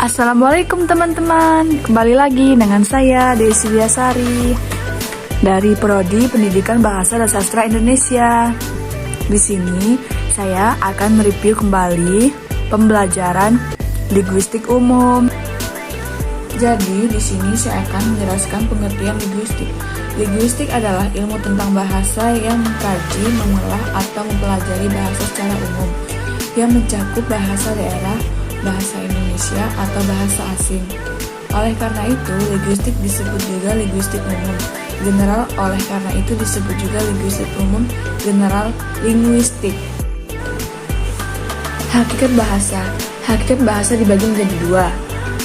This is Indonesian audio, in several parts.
Assalamualaikum teman-teman, kembali lagi dengan saya Desi Wiasari dari Prodi Pendidikan Bahasa dan Sastra Indonesia. Di sini saya akan mereview kembali pembelajaran linguistik umum. Jadi di sini saya akan menjelaskan pengertian linguistik. Linguistik adalah ilmu tentang bahasa yang mengkaji, mengolah atau mempelajari bahasa secara umum yang mencakup bahasa daerah, bahasa Indonesia atau bahasa asing. Oleh karena itu, linguistik disebut juga linguistik umum general. Oleh karena itu disebut juga linguistik umum general linguistik. Hakikat bahasa. Hakikat bahasa dibagi menjadi dua.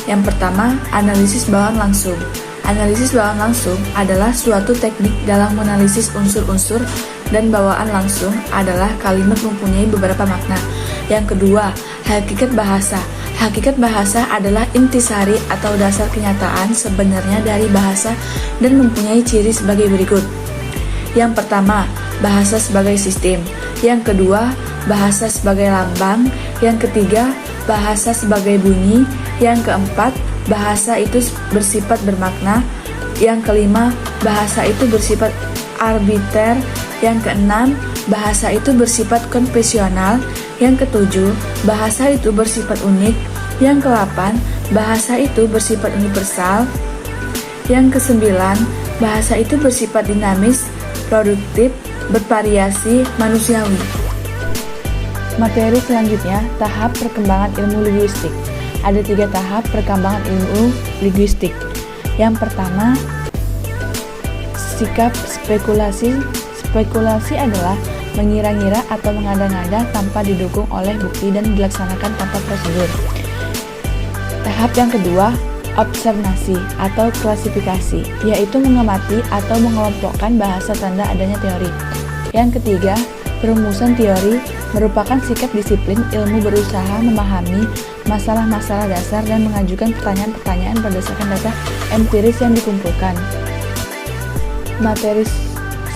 Yang pertama, analisis bawaan langsung. Analisis bawaan langsung adalah suatu teknik dalam menganalisis unsur-unsur, dan bawaan langsung adalah kalimat mempunyai beberapa makna. Yang kedua, hakikat bahasa. Hakikat bahasa adalah intisari atau dasar kenyataan sebenarnya dari bahasa dan mempunyai ciri sebagai berikut. Yang pertama, bahasa sebagai sistem. Yang kedua, bahasa sebagai lambang. Yang ketiga, bahasa sebagai bunyi. Yang keempat, bahasa itu bersifat bermakna. Yang kelima, bahasa itu bersifat arbiter. Yang keenam, bahasa itu bersifat konvensional. Yang ketujuh, bahasa itu bersifat unik. Yang kedelapan, bahasa itu bersifat universal. Yang kesembilan, bahasa itu bersifat dinamis, produktif, bervariasi, manusiawi. Materi selanjutnya, tahap perkembangan ilmu linguistik. Ada 3 tahap perkembangan ilmu linguistik. Yang pertama, sikap spekulasi. Spekulasi adalah mengira-ngira atau mengada-ngada tanpa didukung oleh bukti dan dilaksanakan tanpa prosedur. Tahap yang kedua, observasi atau klasifikasi, yaitu mengamati atau mengelompokkan bahasa tanda adanya teori. Yang ketiga, perumusan teori merupakan sikap disiplin ilmu berusaha memahami masalah-masalah dasar dan mengajukan pertanyaan-pertanyaan berdasarkan data empiris yang dikumpulkan. Materi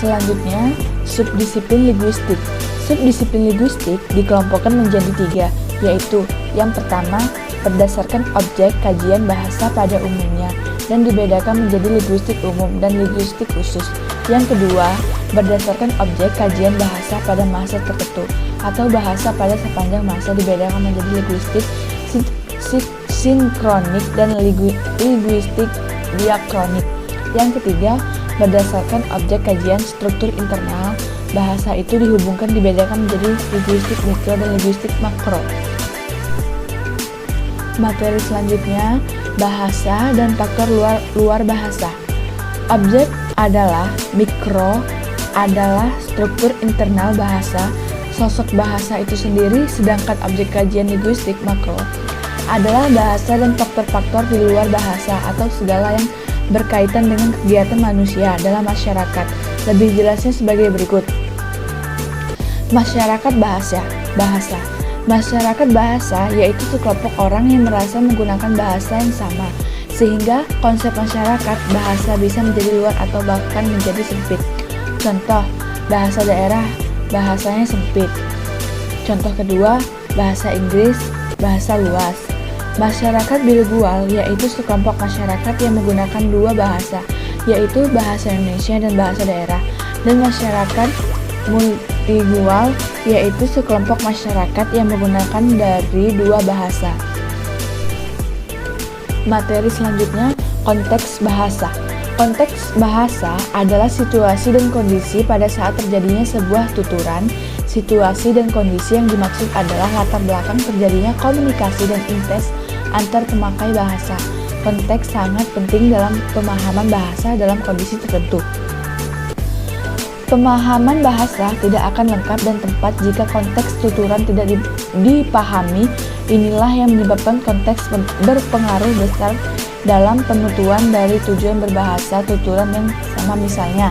selanjutnya, subdisiplin linguistik. Subdisiplin linguistik dikelompokkan menjadi 3, yaitu yang pertama, berdasarkan objek kajian bahasa pada umumnya dan dibedakan menjadi linguistik umum dan linguistik khusus. Yang kedua, berdasarkan objek kajian bahasa pada masa tertentu atau bahasa pada sepanjang masa dibedakan menjadi linguistik sinkronik dan linguistik diakronik. Yang ketiga, berdasarkan objek kajian struktur internal bahasa itu dihubungkan dibedakan menjadi linguistik mikro dan linguistik makro. Materi selanjutnya, bahasa dan faktor luar bahasa. Objek adalah mikro adalah struktur internal bahasa, sosok bahasa itu sendiri, sedangkan objek kajian linguistik makro adalah bahasa dan faktor-faktor di luar bahasa atau segala yang berkaitan dengan kegiatan manusia dalam masyarakat. Lebih jelasnya sebagai berikut. Masyarakat bahasa. Masyarakat bahasa yaitu sekelompok orang yang merasa menggunakan bahasa yang sama, sehingga konsep masyarakat bahasa bisa menjadi luar atau bahkan menjadi sempit. Contoh, bahasa daerah, bahasanya sempit. Contoh kedua, bahasa Inggris, bahasa luas. Masyarakat bilingual yaitu sekelompok masyarakat yang menggunakan 2 bahasa, yaitu bahasa Indonesia dan bahasa daerah. Dan masyarakat multilingual yaitu sekelompok masyarakat yang menggunakan dari 2 bahasa. Materi selanjutnya, konteks bahasa. Konteks bahasa adalah situasi dan kondisi pada saat terjadinya sebuah tuturan. Situasi dan kondisi yang dimaksud adalah latar belakang terjadinya komunikasi dan interaksi antar pemakai bahasa. Konteks sangat penting dalam pemahaman bahasa dalam kondisi tertentu. Pemahaman bahasa tidak akan lengkap dan tepat jika konteks tuturan tidak dipahami. Inilah yang menyebabkan konteks berpengaruh besar dalam penuturan dari tujuan berbahasa tuturan yang sama. Misalnya,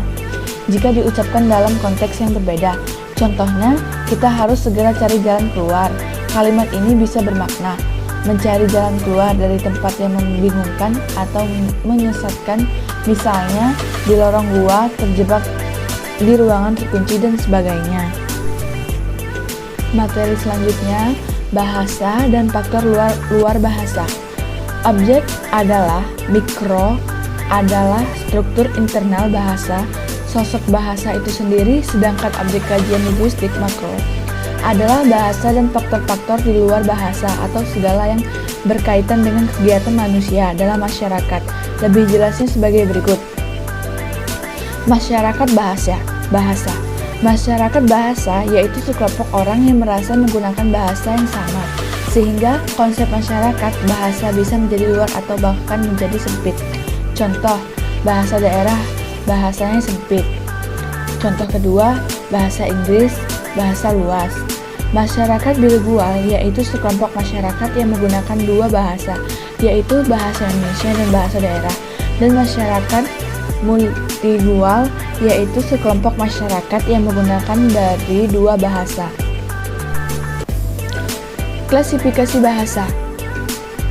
jika diucapkan dalam konteks yang berbeda, contohnya, kita harus segera cari jalan keluar. Kalimat ini bisa bermakna mencari jalan keluar dari tempat yang membingungkan atau menyesatkan, misalnya di lorong gua, terjebak di ruangan terkunci, dan sebagainya. Materi selanjutnya, bahasa dan faktor luar bahasa. Objek adalah struktur internal bahasa, sosok bahasa itu sendiri, sedangkan objek kajian linguistik makro adalah bahasa dan faktor-faktor di luar bahasa atau segala yang berkaitan dengan kegiatan manusia dalam masyarakat. Lebih jelasnya sebagai berikut. Masyarakat bahasa. Masyarakat bahasa yaitu sekelompok orang yang merasa menggunakan bahasa yang sama, sehingga konsep masyarakat bahasa bisa menjadi luar atau bahkan menjadi sempit. Contoh, bahasa daerah bahasanya sempit. Contoh kedua, bahasa Inggris, bahasa luas. Masyarakat bilingual yaitu sekelompok masyarakat yang menggunakan dua bahasa, yaitu bahasa Indonesia dan bahasa daerah. Dan masyarakat multilingual yaitu sekelompok masyarakat yang menggunakan dari dua bahasa. Klasifikasi bahasa.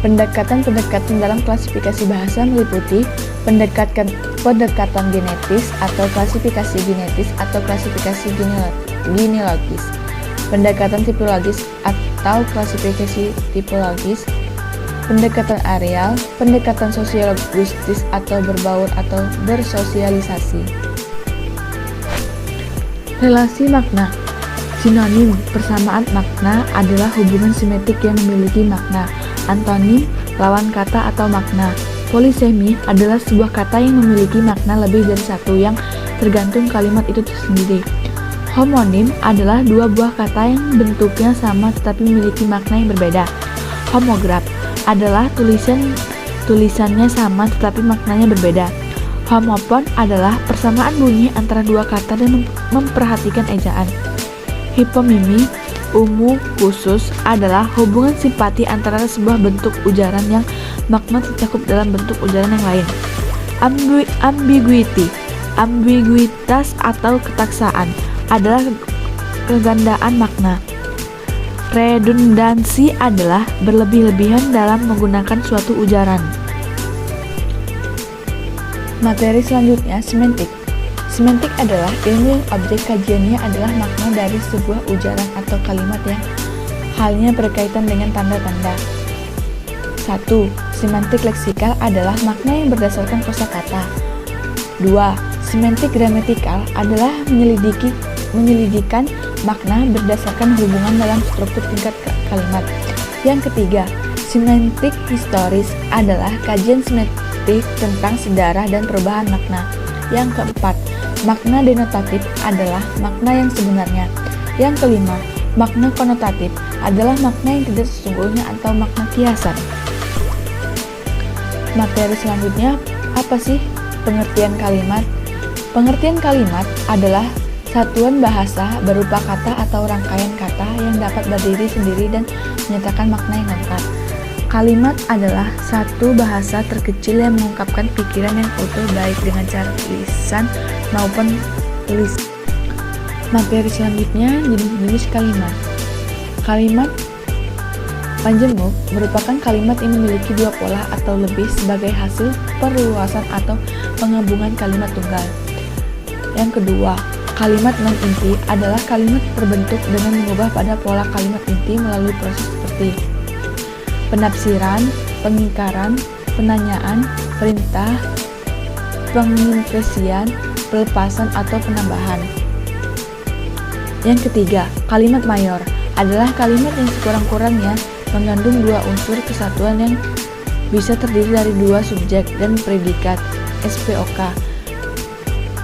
Pendekatan-pendekatan dalam klasifikasi bahasa meliputi pendekatan genetis atau klasifikasi genetis atau klasifikasi genealogis, pendekatan tipologis atau klasifikasi tipologis, pendekatan areal, pendekatan sosiologis atau berbaur atau bersosialisasi. Relasi makna. Sinonim persamaan makna adalah hubungan simetrik yang memiliki makna. Antonim lawan kata atau makna. Polisemi adalah sebuah kata yang memiliki makna lebih dari satu yang tergantung kalimat itu sendiri. Homonim adalah dua buah kata yang bentuknya sama tetapi memiliki makna yang berbeda. Homograf adalah tulisannya sama tetapi maknanya berbeda. Homofon adalah persamaan bunyi antara dua kata dan memperhatikan ejaan. Hipomimi khusus adalah hubungan simpati antara sebuah bentuk ujaran yang makna tercakup dalam bentuk ujaran yang lain. Ambiguitas atau ketaksaan adalah kegandaan makna. Redundansi adalah berlebih-lebihan dalam menggunakan suatu ujaran. Materi selanjutnya, semantik. Semantik adalah ilmu yang objek kajiannya adalah makna dari sebuah ujaran atau kalimat yang halnya berkaitan dengan tanda-tanda. 1. Semantik leksikal adalah makna yang berdasarkan kosakata. 2. Semantik gramatikal adalah menyelidikkan makna berdasarkan hubungan dalam struktur tingkat kalimat. Yang ketiga, semantik historis adalah kajian semantik tentang sejarah dan perubahan makna. Yang keempat, makna denotatif adalah makna yang sebenarnya. Yang kelima, makna konotatif adalah makna yang tidak sesungguhnya atau makna kiasan. Materi selanjutnya, apa sih pengertian kalimat? Pengertian kalimat adalah satuan bahasa berupa kata atau rangkaian kata yang dapat berdiri sendiri dan menyatakan makna yang lengkap. Kalimat adalah satu bahasa terkecil yang mengungkapkan pikiran yang utuh baik dengan cara lisan maupun tulis. Materi selanjutnya, jenis-jenis kalimat. Kalimat panjemuk merupakan kalimat yang memiliki dua pola atau lebih sebagai hasil perluasan atau penggabungan kalimat tunggal. Yang kedua, kalimat non-inti adalah kalimat terbentuk dengan mengubah pada pola kalimat inti melalui proses seperti penafsiran, pengingkaran, penanyaan, perintah, pengimpresian, pelepasan atau penambahan. Yang ketiga, kalimat mayor adalah kalimat yang sekurang-kurangnya mengandung dua unsur kesatuan yang bisa terdiri dari dua subjek dan predikat (SPOK).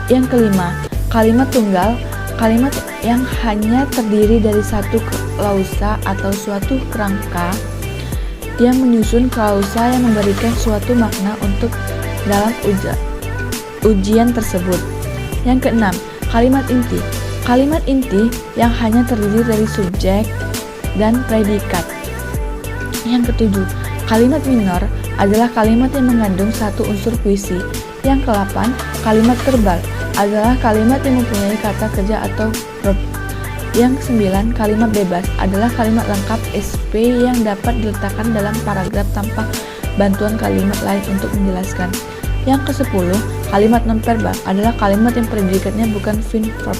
Yang kelima, kalimat tunggal, kalimat yang hanya terdiri dari satu klausa atau suatu kerangka yang menyusun klausa yang memberikan suatu makna untuk dalam ujian tersebut. Yang keenam, kalimat inti. Kalimat inti yang hanya terdiri dari subjek dan predikat. Yang ketujuh, kalimat minor adalah kalimat yang mengandung satu unsur puisi. Yang ke-8, kalimat verbal adalah kalimat yang mempunyai kata kerja atau verb. Yang ke-9, kalimat bebas adalah kalimat lengkap SP yang dapat diletakkan dalam paragraf tanpa bantuan kalimat lain untuk menjelaskan. Yang ke-10, kalimat nonverbal adalah kalimat yang predikatnya bukan verb.